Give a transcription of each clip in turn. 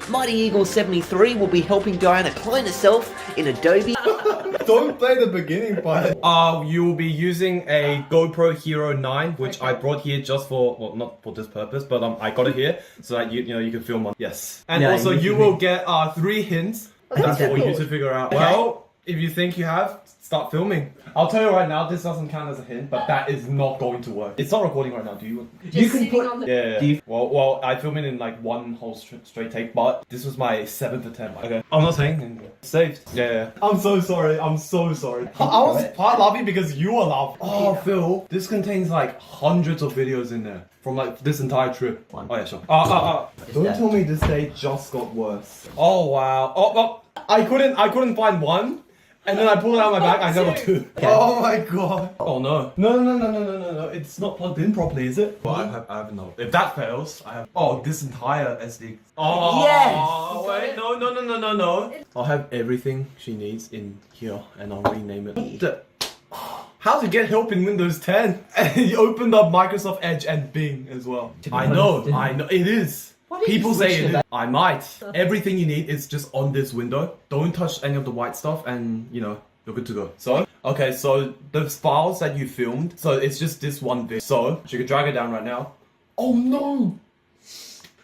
Mighty Eagle 73 will be helping Diana clone herself in Adobe. Don't play the beginning part. You will be using a GoPro Hero 9, which I brought here just for, well, not for this purpose, but I got it here so that you know you can film on. Yes, and No, also you will get 3 hints. That's that's for you cool. to figure out. Okay. Well, if you think you have, start filming. I'll tell you right now, this doesn't count as a hint, but that is not going to work. It's not recording right now. Do you? You can put on the... Yeah. Well, I film it in like one whole straight take, but this was my 7th attempt. Okay. I'm not saying saved. Yeah. I'm so sorry. I'm so sorry. I was part laughing because you were laughing. Oh, Phil, this contains like hundreds of videos in there from like this entire trip. Oh yeah, sure. Don't tell me this day just got worse. Oh wow. Oh, I couldn't find one. And then I pulled it out of my bag, I got 2. Okay. Oh my god. Oh no. No. It's not plugged in properly, is it? Well, I have no. If that fails, I have. Oh, this entire SD. Oh, Yes! Wait, no. I'll have everything she needs in here and I'll rename it. How to get help in Windows 10? And you opened up Microsoft Edge and Bing as well. I know. It is. People say it is. I might. Everything you need is just on this window. Don't touch any of the white stuff and, you know, you're good to go. So, okay, so the files that you filmed, so it's just this one video. So, you can drag it down right now. Oh no!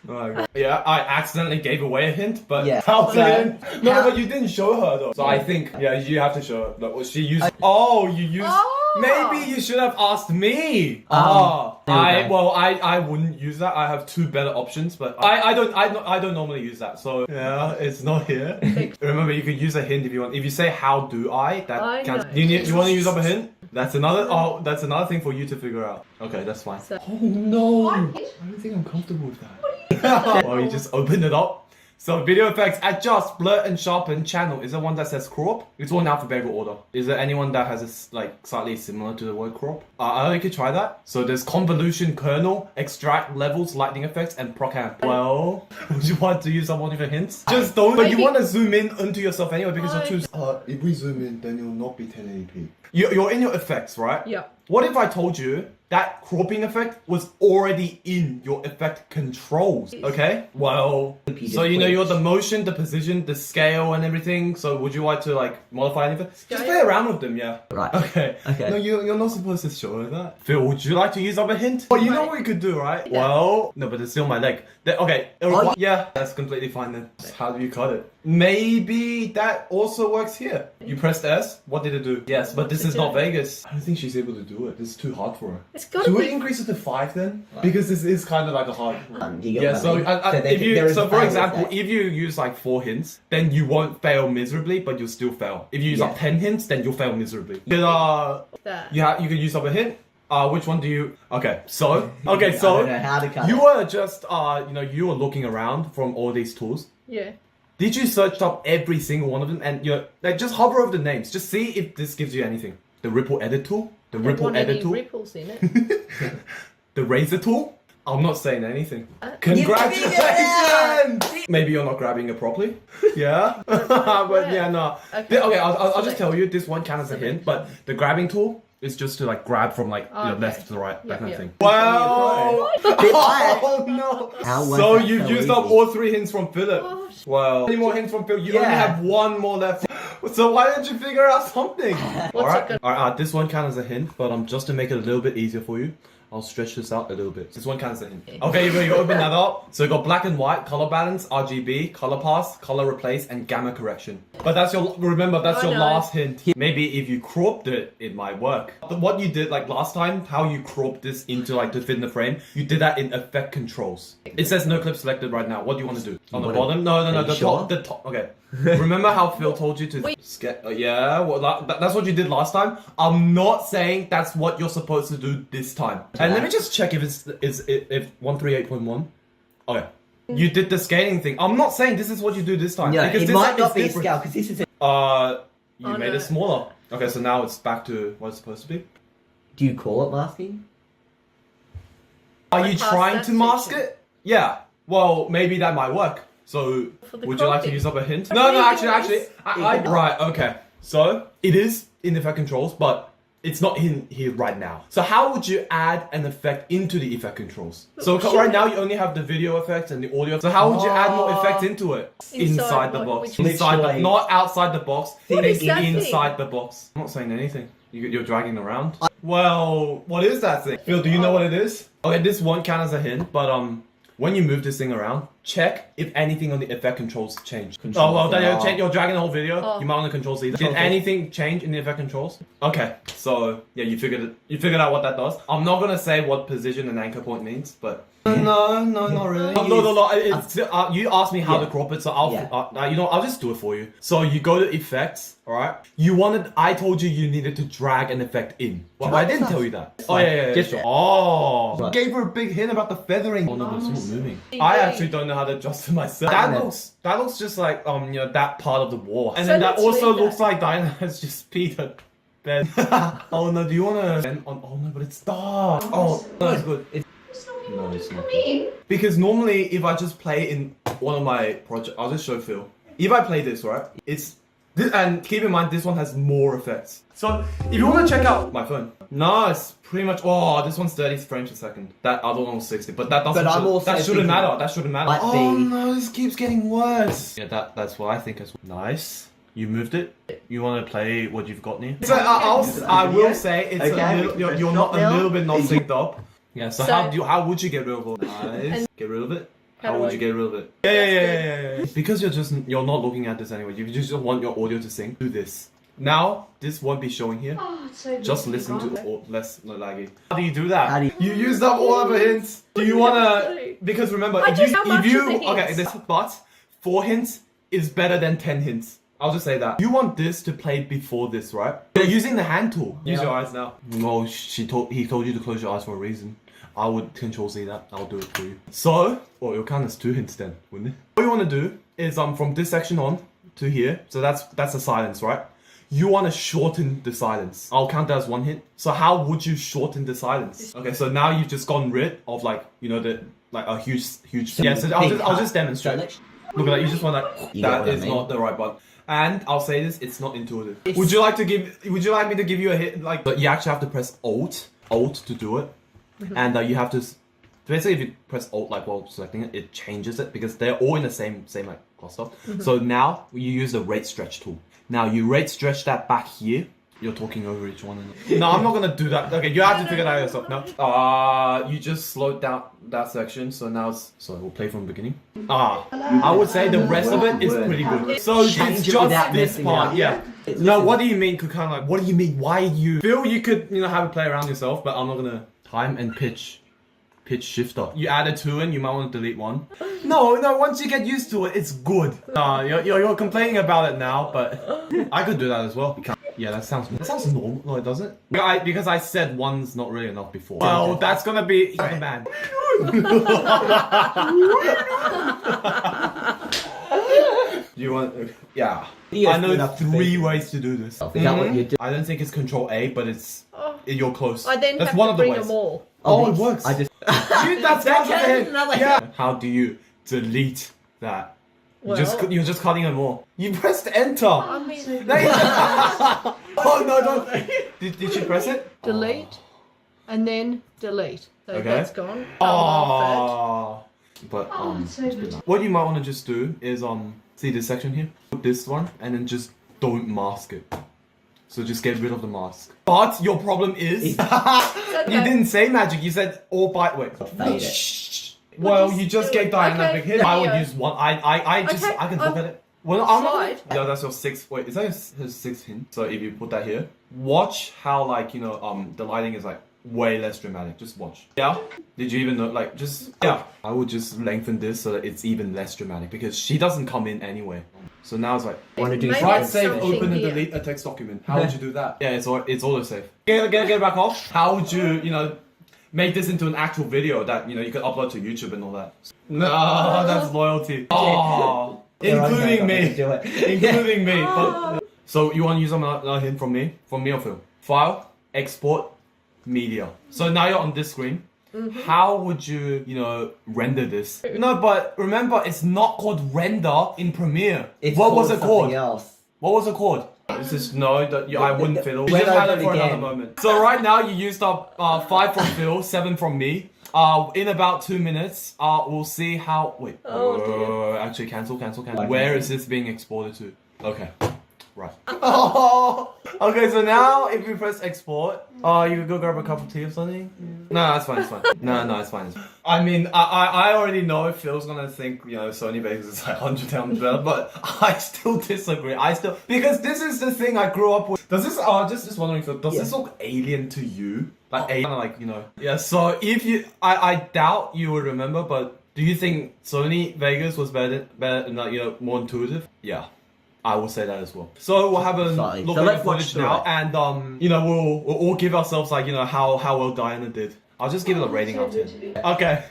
Oh, yeah, I accidentally gave away a hint, but Yeah. how's So, that? No, but you didn't show her though. So I think, yeah, you have to show her. Look, she used. Oh, you used. Maybe you should have asked me. I wouldn't use that. I have 2 better options, but I don't normally use that. So yeah, it's not here. Remember, you could use a hint if you want. If you say how do I, that counts. You want to use up a hint? That's another thing for you to figure out. Okay, that's fine. Oh no! I don't think I'm comfortable with that. Well, you just open it up. So video effects, adjust, blur and sharpen channel. Is there one that says crop? It's all in alphabetical order. Is there anyone that has a, like slightly similar to the word crop? I could try that. So there's convolution, kernel, extract, levels, lightning effects, and procamp. Well, would you want to use some of your hints? Just don't. But you want to zoom in onto yourself anyway because you're too. If we zoom in, then it will not be 1080p. You're in your effects, right? Yeah. What if I told you that cropping effect was already in your effect controls? Okay? Well, so you know you're the motion, the position, the scale and everything. So would you like to like modify anything? Just play around with them, yeah. Right. Okay. No, you're not supposed to show her that. Phil, would you like to use up a hint? Well, you know what we could do, right? Yeah. Well, no, but it's still my leg. Okay. Yeah, that's completely fine then. How do you cut it? Maybe that also works here. You pressed S. What did it do? Yes, but this is not Vegas. I don't think she's able to do it. This is too hard for her. It's gotta Should we be... increase it to 5 then? Because this is kind of like a hard. Yeah. So there for example, if you use like 4 hints, then you won't fail miserably, but you'll still fail. If you use up 10 hints, then you'll fail miserably. But you can use up a hint. Which one do you? Okay, so I don't know how to cut you were just you were looking around from all these tools. Yeah. Did you search up every single one of them and you're like just hover over the names, just see if this gives you anything? The ripple edit tool, the ripple edit tool, ripples in it. the razor tool. I'm not saying anything. Congratulations! Maybe you're not grabbing it properly. Yeah, but yeah, no. Okay, I'll just tell you this one counts as a hint, but the grabbing tool is just to like grab from like left to the right, that kind of thing. Wow! Oh no! So you've used up all 3 hints from Philip. Wow. Any more hints from Phil? You only have 1 more left. So why don't you figure out something? Alright, this one counts as a hint, but just to make it a little bit easier for you, I'll stretch this out a little bit. This one counts as a hint. Okay, you open that up. So you got black and white, color balance, RGB, color pass, color replace, and gamma correction. But that's your last hint. Maybe if you cropped it, it might work. What you did like last time, how you cropped this into like to fit in the frame, you did that in effect controls. It says no clip selected right now. What do you want to do? On the bottom? No, the top. Okay. Remember how Phil told you to yeah, well, that's what you did last time. I'm not saying that's what you're supposed to do this time. And let me just check if it's 138.1. Okay. You did the scaling thing. I'm not saying this is what you do this time. Yeah, because it might not be scale because this is you made it smaller. Okay, so now it's back to what it's supposed to be. Do you call it masking? Are you trying to mask it? Yeah. Well, maybe that might work. So, would you like to use up a hint? No, actually, right, okay. So, it is in effect controls, but It's not in here right now. So how would you add an effect into the effect controls? So right now you only have the video effects and the audio. So how would you add more effects into it? Inside the box. Inside, not outside the box. Inside the box. I'm not saying anything. You're dragging around. Well, what is that thing? Phil, do you know what it is? Okay, this won't count as a hint, but when you move this thing around, check if anything on the effect controls change. Then you're dragging the whole video. You might want to control C. Did anything change in the effect controls? Okay, so yeah, you figured it. You figured out what that does. I'm not gonna say what position an anchor point means, but no, not really. No. You asked me how to crop it, so I'll just do it for you. So you go to effects, all right? I told you you needed to drag an effect in. Well, I didn't tell you that. Oh yeah. Sure. Oh, gave her a big hint about the feathering. Oh no, but it's not moving. I actually don't know how to adjust it myself. That looks just like that part of the wall, and then that also looks like Diana has just peed her bed. Oh no, do you wanna? Oh no, but it's dark. Oh no, it's good. No, it's not. Because normally, if I just play in one of my projects, I'll just show Phil. If I play this, right, it's this, and keep in mind this one has more effects. So if you want to check out my phone, no, it's pretty much. Oh, this one's 30 frames a second. That other one was 60, but that doesn't. That shouldn't matter. That shouldn't matter. Oh no, this keeps getting worse. Yeah, that's what I think as well. Nice. You moved it. You want to play what you've got here? So I will say it's you're not a little bit not synced up. Yeah, so how would you get rid of it? Nice. Get rid of it? How would you get rid of it? Yeah. Because you're not looking at this anyway. You just want your audio to sync. Do this. Now, this won't be showing here. Oh, it's so just listen to less laggy. How do you do that? You used up all of the hints. Do you wanna? Because remember, but 4 hints is better than 10 hints. I'll just say that. You want this to play before this, right? You're using the hand tool. Use your eyes now. No, he told you to close your eyes for a reason. I would control C that. I'll do it for you. So, well, it'll count as 2 hints then, wouldn't it? What you want to do is from this section on to here. So that's a silence, right? You want to shorten the silence. I'll count that as 1 hint. So how would you shorten the silence? Okay, so now you've just gotten rid of a huge. Yeah, so I'll just demonstrate. Look at that. You just want that is not the right button. And I'll say this, it's not intuitive. Would you like me to give you a hit? But you actually have to press Alt to do it. And you have to basically, if you press Alt while selecting it, it changes it because they're all in the same cluster. So now you use the rate stretch tool. Now you rate stretch that back here. You're talking over each one. No, I'm not gonna do that. Okay, you have to figure that out yourself. No. You just slowed down that section. So now we'll play from the beginning. I would say the rest of it is pretty good. So it's just this part. Yeah. No, what do you mean? What do you mean? Why you feel you could have a play around yourself, but I'm not gonna. Time and pitch shifter. You added 2 in, you might want to delete 1. No, once you get used to it, it's good. You're complaining about it now, but I could do that as well. Yeah, that sounds normal. No, it doesn't. Because I said 1's not really enough before. Well, that's gonna be the man. You want? Yeah. I know 3 ways to do this. I don't think it's Control A, but you're close. I then that's have one to of the bring ways. them all. Oh, it works. That's another hint. How do you delete that? You're just cutting them all. You pressed enter. I mean, oh no! Don't. Did you press it? Delete, and then delete. So that's gone. But what you might want to just do is see this section here. Put this one, and then just don't mask it. So just get rid of the mask. But your problem is you didn't say magic. You said all by wait. Well, you just gave Diana a big hit. I would use 1. I can look at it. Well, I'm not. Yeah, that's your 6th. Wait, is that his 6th hint? So if you put that here, watch how the lighting is way less dramatic. Just watch. Yeah. Did you even know? Yeah. I would just lengthen this so that it's even less dramatic because she doesn't come in anyway. So now it's right save, open and delete a text document. How would you do that? Yeah, it's auto save. Get it back off. How would you make this into an actual video that you could upload to YouTube and all that? No, that's loyalty. Oh, including me. Including me. So you want to use another hint from me or Phil? File, export, media. So now you're on this screen. How would you, render this? No, but remember, it's not called render in Premiere. It's what was it called? Else. What was it called? This is no, I wouldn't fiddle. We Went just had over it for again. another moment. So right now you used up 5 from Phil, 7 from me. In about 2 minutes, we'll see how. Wait. Oh, actually, cancel. Where is this being exported to? Okay. Right. Okay, so now if we press export, you can go grab a cup of tea or something. No, it's fine. No, it's fine. I mean, I already know Phil's gonna think, Sony Vegas is like 100 times better, but I still disagree. Because this is the thing I grew up with. Does this, just wondering, Phil, does this look alien to you? Like, Yeah, so if you, I doubt you would remember, but do you think Sony Vegas was better, more intuitive? Yeah. I will say that as well. So we'll have a look at the footage now, and we'll all give ourselves how well Diana did. I'll just give it a rating out of 10. Okay.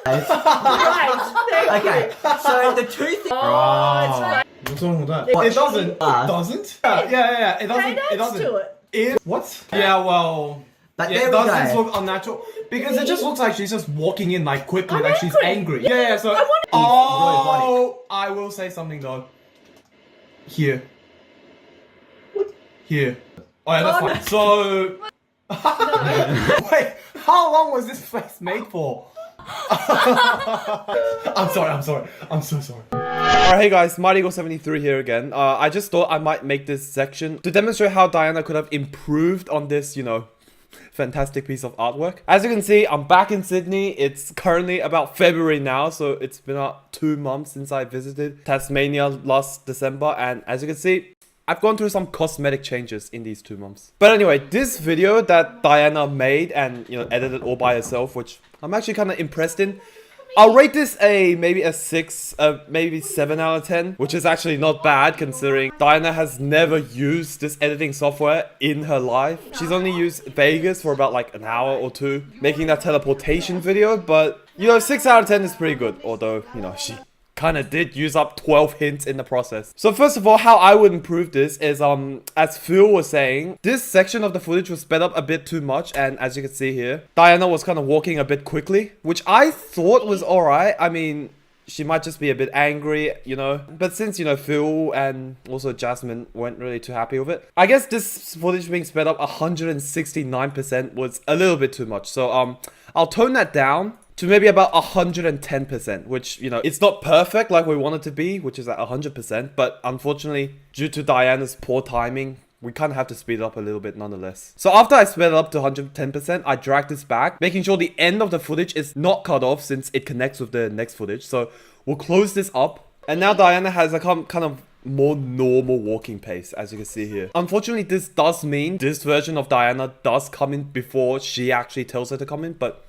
That's not right. Okay, so the two things. What's wrong with that? It doesn't. It doesn't. Yeah. It doesn't. It doesn't. To it. What? Yeah. Well. But Yeah, there it we doesn't go. look unnatural because it just looks like she's just walking in like quickly, like she's angry. Yeah. So, I will say something though. Here. Here. Oh yeah, that's fine. So. Wait, how long was this place made for? I'm sorry. I'm so sorry. Alright, hey guys, MightyGo73 here again. I just thought I might make this section to demonstrate how Diana could have improved on this, fantastic piece of artwork. As you can see, I'm back in Sydney. It's currently about February now, so it's been about 2 months since I visited Tasmania last December, and as you can see, I've gone through some cosmetic changes in these 2 months. But anyway, this video that Diana made and edited all by herself, which I'm actually kind of impressed in, I'll rate this maybe a 6, maybe 7 out of 10, which is actually not bad considering Diana has never used this editing software in her life. She's only used Vegas for about like an hour or 2, making that teleportation video, but 6 out of 10 is pretty good, although, she kind of did use up 12 hints in the process. So first of all, how I would improve this is, as Phil was saying, this section of the footage was sped up a bit too much, and as you can see here, Diana was kind of walking a bit quickly, which I thought was alright. I mean, she might just be a bit angry, but since, Phil and also Jasmine weren't really too happy with it, I guess this footage being sped up 169% was a little bit too much. So, I'll tone that down to maybe about 110%, which, it's not perfect like we want it to be, which is at 100%, but unfortunately, due to Diana's poor timing, we kind of have to speed it up a little bit nonetheless. So after I sped it up to 110%, I dragged this back, making sure the end of the footage is not cut off since it connects with the next footage. So we'll close this up, and now Diana has a kind of more normal walking pace, as you can see here. Unfortunately, this does mean this version of Diana does come in before she actually tells her to come in, but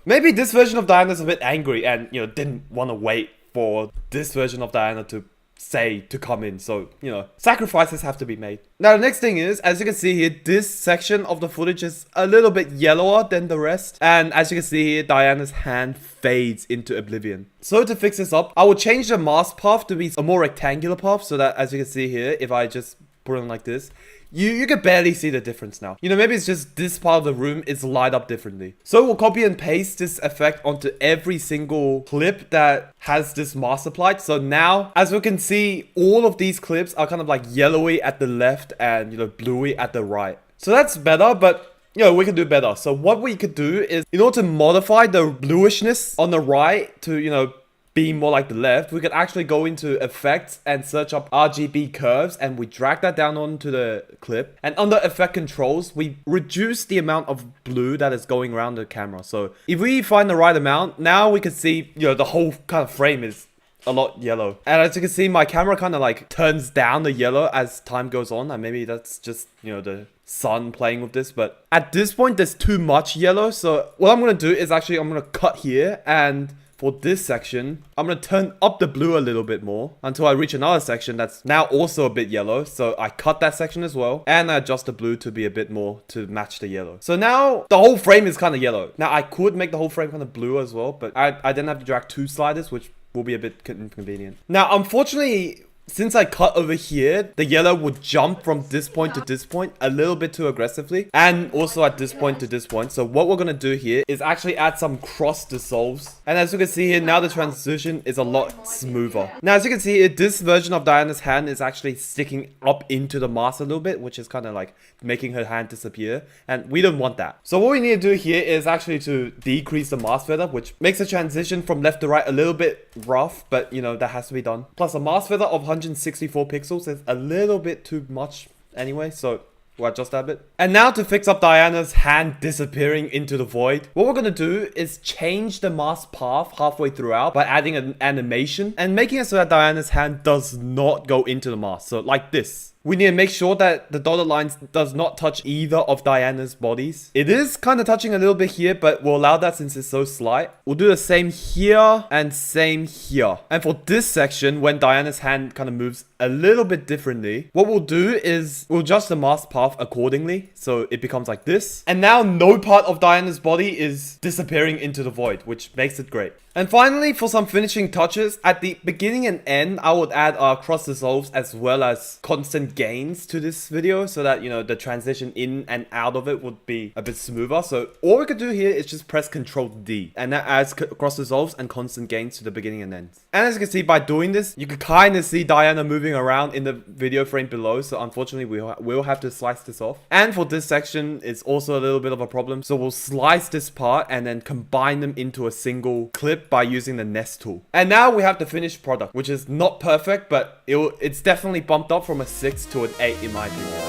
maybe this version of Diana is a bit angry and, didn't want to wait for this version of Diana to say to come in. So, sacrifices have to be made. Now, the next thing is, as you can see here, this section of the footage is a little bit yellower than the rest. And as you can see here, Diana's hand fades into oblivion. So to fix this up, I will change the mask path to be a more rectangular path so that, as you can see here, if I just put it like this, you can barely see the difference now. Maybe it's just this part of the room is light up differently. So we'll copy and paste this effect onto every single clip that has this mask applied. So now, as we can see, all of these clips are kind of like yellowy at the left and, bluey at the right. So that's better, but we can do better. So what we could do is, in order to modify the bluishness on the right to, being more like the left, we could actually go into effects and search up RGB curves, and we drag that down onto the clip, and under effect controls we reduce the amount of blue that is going around the camera. So if we find the right amount, now we can see the whole kind of frame is a lot yellow, and as you can see, my camera kind of like turns down the yellow as time goes on, and maybe that's just the sun playing with this, but at this point there's too much yellow. So what I'm gonna do is actually I'm gonna cut here, and for this section, I'm going to turn up the blue a little bit more until I reach another section that's now also a bit yellow. So I cut that section as well, and I adjust the blue to be a bit more to match the yellow. So now the whole frame is kind of yellow. Now I could make the whole frame kind of blue as well, but I then have to drag 2 sliders, which will be a bit inconvenient. Now, unfortunately, since I cut over here, the yellow would jump from this point to this point a little bit too aggressively. And also at this point to this point. So what we're going to do here is actually add some cross dissolves. And as you can see here, now the transition is a lot smoother. Now, as you can see here, this version of Diana's hand is actually sticking up into the mask a little bit, which is kind of like making her hand disappear. And we don't want that. So what we need to do here is actually to decrease the mask feather, which makes the transition from left to right a little bit rough, but you know, that has to be done. Plus a mask feather of 164 pixels is a little bit too much anyway, so we'll adjust that a bit. And now to fix up Diana's hand disappearing into the void, what we're gonna do is change the mask path halfway throughout by adding an animation and making it so that Diana's hand does not go into the mask. So like this. We need to make sure that the dotted lines does not touch either of Diana's bodies. It is kind of touching a little bit here, but we'll allow that since it's so slight. We'll do the same here and same here. And for this section, when Diana's hand kind of moves a little bit differently, what we'll do is we'll adjust the mask path accordingly. So it becomes like this. And now no part of Diana's body is disappearing into the void, which makes it great. And finally, for some finishing touches, at the beginning and end, I would add cross dissolves as well as constant gains to this video so that, you know, the transition in and out of it would be a bit smoother. So all we could do here is just press Ctrl D, and that adds cross dissolves and constant gains to the beginning and end. And as you can see, by doing this, you can kind of see Diana moving around in the video frame below. So unfortunately, we'll have to slice this off. And for this section, it's also a little bit of a problem. So we'll slice this part and then combine them into a single clip by using the nest tool. And now we have the finished product, which is not perfect, but it's definitely bumped up from a 6 to an 8 in my opinion.